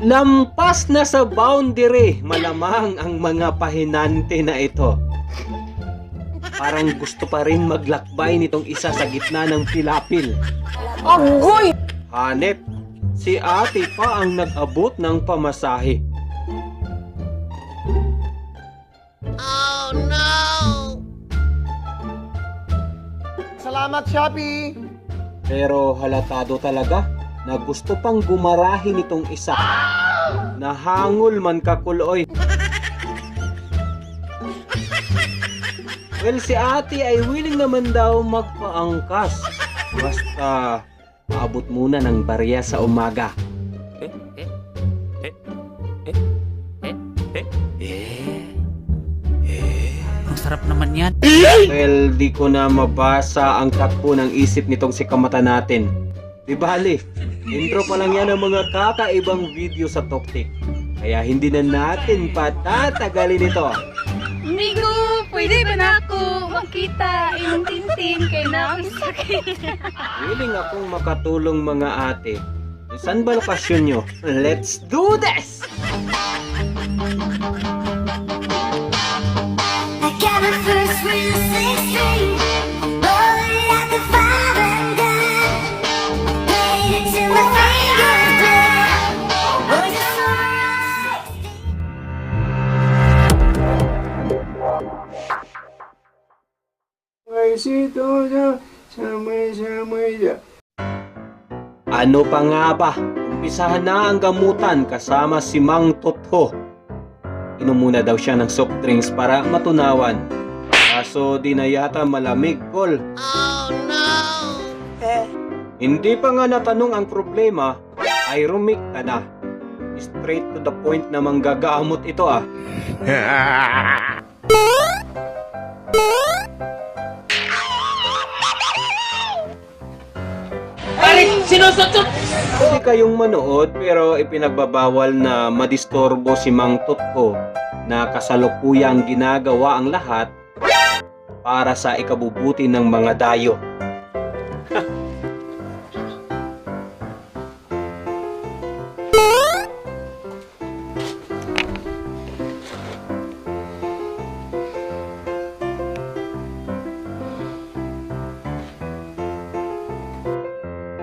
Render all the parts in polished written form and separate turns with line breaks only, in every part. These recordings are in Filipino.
Lampas na sa boundary, malamang ang mga pahinante na ito. Parang gusto pa rin maglakbay nitong isa sa gitna ng pilapil.
Agoy!
Hanep, si ate pa ang nag-abot ng pamasahe.
Oh no!
Salamat, Shopee!
Pero halatado talaga na gusto pang gumarahin itong isa. Nahangol man kakuloy. Well, si ate ay willing naman daw magpaangkas. Basta paabot muna ng barya sa umaga.
Ang sarap naman yan.
Well, di ko na mabasa ang takbo ng isip nitong si kamata natin. Di bali, intro pa lang yan ng mga kakaibang video sa Toktik. Kaya hindi na natin patatagalin ito.
Amigo, pwede ba na ako makita yung tintin kay na ang sakit?
Willing akong makatulong mga ate. Saan ba lokasyon nyo? Let's do this!
I got my first real 16, rolling like a fire and gun, played it till my fingers bled. Was it alright?
Ano pa nga ba? Umpisahan na ang gamutan kasama si Mang Totho. Inom muna daw siya ng soft drinks para matunawan. Kaso di na yata malamig, Kol.
Oh no!
Hindi pa nga natanong ang problema, ay rumik ka na. Straight to the point na manggagamot ito ah. Pwede kayong manood pero ipinagbabawal na madistorbo si Mang Totho na kasalukuyang ginagawa ang lahat para sa ikabubuti ng mga dayo.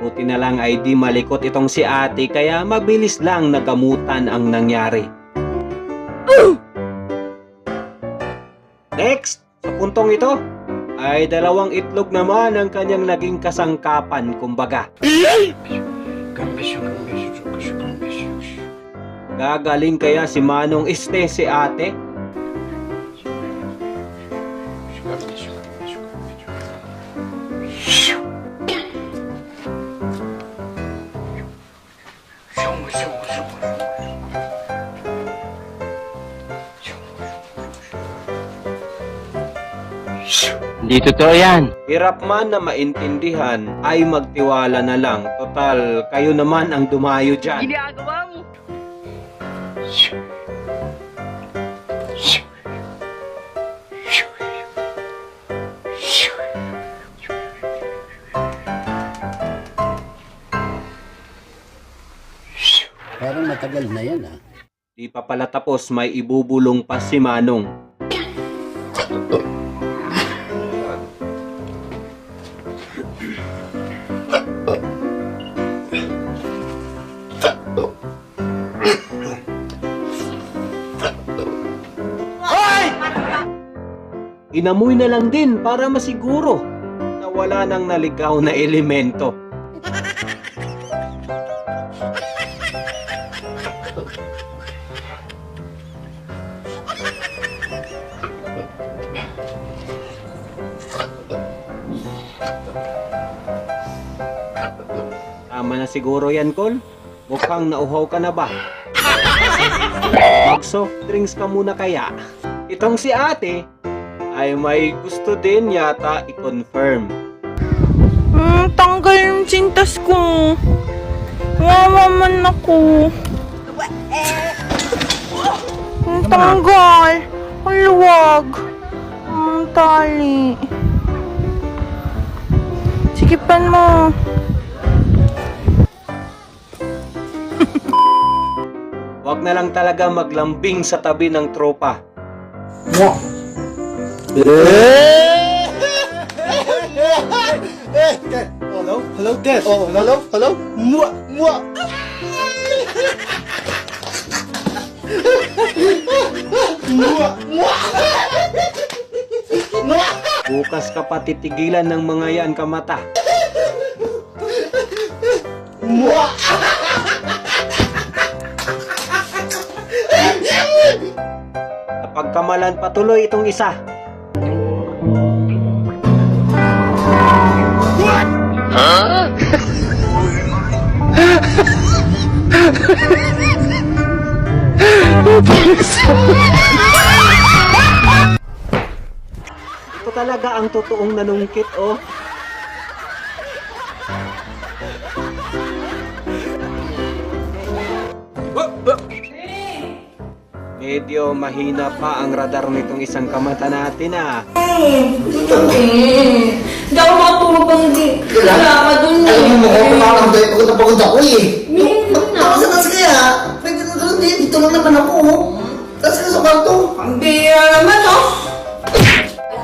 Buti na lang ay di malikot itong si ate kaya mabilis lang nagamutan ang nangyari. Next, sa puntong ito, ay dalawang itlog naman ang kanyang naging kasangkapan kumbaga. Gagaling kaya si Manong Este si ate?
Hindi totoo yan.
Hirap man na maintindihan ay magtiwala na lang. Total, kayo naman ang dumayo dyan.
Ginagawa mo.
Parang matagal na yan ah.
Di pa pala tapos, may ibubulong pa si Manong. Inamoy na lang din para masiguro na wala nang naligaw na elemento. Tama na siguro yan, Kol. Mukhang nauhaw ka na ba? Mag-soft drinks ka muna kaya. Itong si ate ay may gusto din yata i-confirm.
Tanggal yung sintas ko. Wawa man ako. Tanggal. Ang luwag. Ang tali. Sikipan mo.
Huwag na lang talaga maglambing sa tabi ng tropa.
Hello, Dad. Oh, hello. Mwah.
Bukas ka pa titigilan ng mga yan, Kamata. Napagkamalan patuloy itong isa. Ito talaga ang totoong nanungkit, oh. Medyo mahina pa ang radar nitong isang Kamata natin, ah.
Hindi ako makatulog pang di. Wala ka dun eh.
Alam mo, kumakantay ako na pagod ako eh.
Minsan na.
Tapos kaya, pwede na gano'n din. Dito lang naman ako. Tapos ka sa kwarto.
Ang bira naman oh.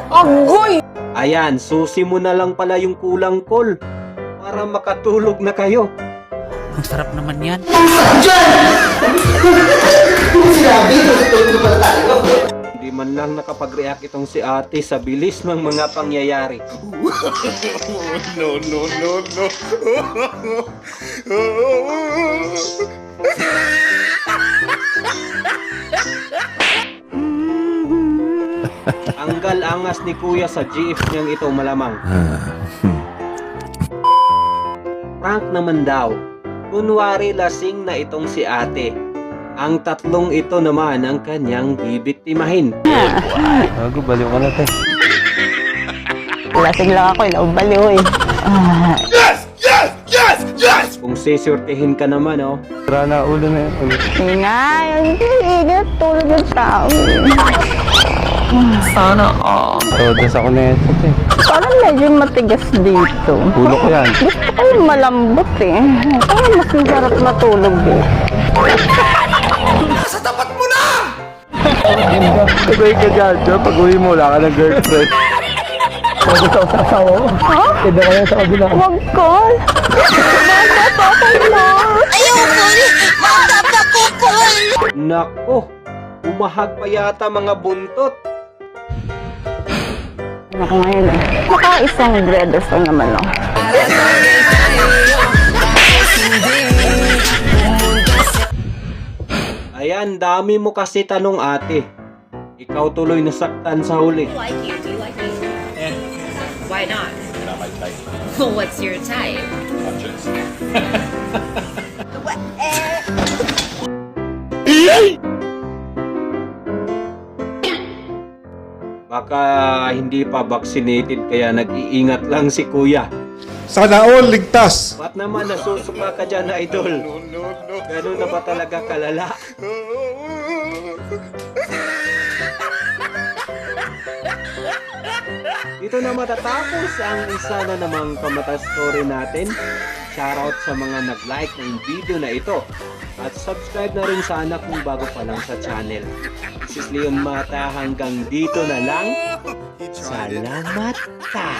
Agoy!
Ayan, susi mo na lang pala yung kulang call para makatulog na kayo.
Ang sarap naman yan.
Sinabi, tulog na pala tayo.
Hindi man lang nakapag-react itong si ate sa bilis ng mga pangyayari. Anggal angas ni kuya sa GF niyang ito malamang. Prank naman daw. Kunwari lasing na itong si ate. Ang tatlong ito naman ang kanyang bibiktimahin.
Bago, baliw ka na, te.
Lasing lang ako, inaubaliw eh.
Kung sisurtihin ka naman, oh.
Tara na, ulo na yun.
Nga, yung tulog yung tao. Sana
Todas ako na yun, te.
Parang medyo matigas dito.
Ulo ko yan.
Gusto ko yung malambot eh. Parang mas masarap matulog eh.
Sabay ka dyan, Joe. Pag uwi mo, wala ka ng girlfriend.
Ha? Wag ko. Bakit ako na?
Nako, umahag pa yata mga buntot.
Ako ngayon eh. Maka-isang breaders lang naman oh.
Ayan, dami mo kasi tanong ate. Ikaw tuloy nasaktan sa huli.
Like you? Do you like me? Why not? You're not my type. What's your type?
Baka hindi pa vaccinated kaya nag-iingat lang si kuya.
Sana all ligtas.
Ba't naman nasusuka ka dyan, idol? Ganun na ba talaga kalala? Dito na matatapos ang isa na namang Kamata story natin. Shoutout sa mga nag-like ng video na ito. At subscribe na rin sana kung bago pa lang sa channel. This is Leon Mata, hanggang dito na lang. Salamat ka!